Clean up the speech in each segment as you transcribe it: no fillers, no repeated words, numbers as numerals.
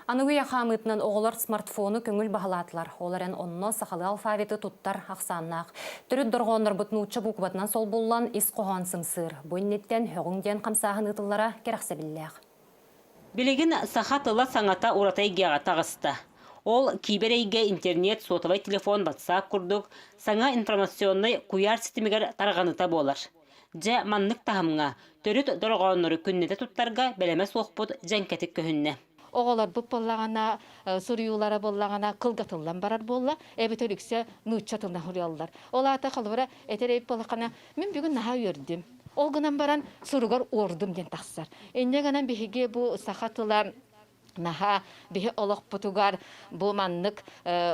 Анугуя хамытынан оғылар смартфону көңіл бағалатылар. Оларын онно сақалы алфавиты туттар ақсаннақ. Түрі дұрғоныр бұтын ұтшы бұқыбатынан сол болуан ис қоған сыңсыр. Бөйнеттен хөғіңден қамсағын ұтылара керақсы білләқ. Білеген сақатыла саңата ұратай геға тағысты. Ол киберейге интернет, сотовай телефон, WhatsApp күрдік, саңа информационный куяр системегер тарғаныта болар. Жа маннық тағымға, түріт дұрғоныры күннеті туттарға бәлеме соқпыд жәнкетік көхінне. Оғалар бұп болағана, сұрыюлары болағана қылғатылдан барар болла, әбетөріксе нұтчатылдан хұрялылар. Ол ата қалыбыра әтер әйіп болақана, мен бүгін наға өрдім. Ол ғынан баран сұрығар ордым ден тақсар. Әнде ғынан бігеге бұл сақатылар наха бихе олық бұтугар бұл маннық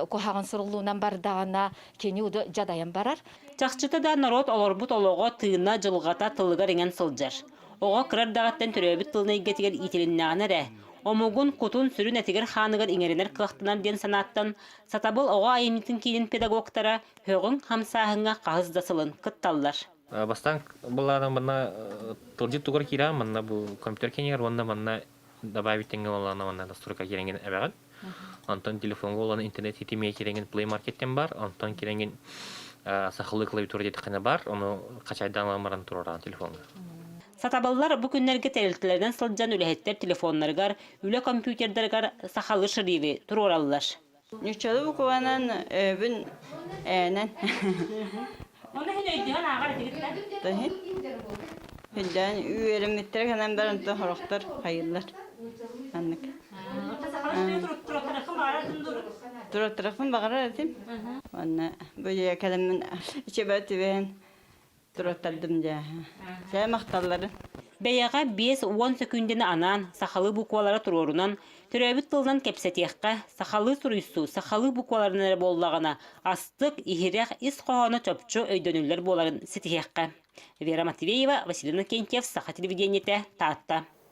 қоғаған сұрылуынан бардағына кені ұды жадайын барар. Чақчыта да народ олар бұт олығы тыына жылғата тылығар енген сылжар. Оға кірар дағаттен түрөбіт тылына егетігер ителіннағын әрі. Омугун кутун сүрін әтігер ханығыр еңерінер қылықтынан ден санаттан, сатабыл оға айымнетін кейін педагогтара хөғін хамсағыңа қағыздасылын күтталлар. Бастан бұлардан бұна тұржит тұғыр кира, мұнна бұл компьютер кенегер, онда мұнна добавиттенге олана мұнна настройка керенген әбәғын. Антон телефонға оланы интернет сетемей керенген Play Markеттен бар, антон керенген сақылы клавиатура деті қана бар, оны қачайдан аламаран тұрараған телефонға. Сатабаллар бұл күннерге тәрілтілерден сылджан үләхеттер телефонларығар, үлі компьютердергар сақалы шырыйы тұр оралылар. Нүчалы бұқуанан өбін әнен. Оны хен өйдіған ағар әтігіттер? Дәхін. Хүлдән үйеріметтер қанан барын тұғырықтар қайылар. Аннық. Тұраттырақын бағарар әтім. Оны бөйе кәлімін іші бәті бәйін тұраттардым жа. Сәй мақталары. Бәйяға 5-10 секундені анан, сақалы бұқуалары тұрорынан, түрәбіт тылынан кәпсәтеққа, сақалы сұрыйсу, сақалы бұқуаларын әрі боллағына, астық, ихирек, ис қоғаны чөпчу өйдөнілер боларын сетеққа. Вера Матвеева, Василина Кентьев, Саха телевидениеті, Таатта.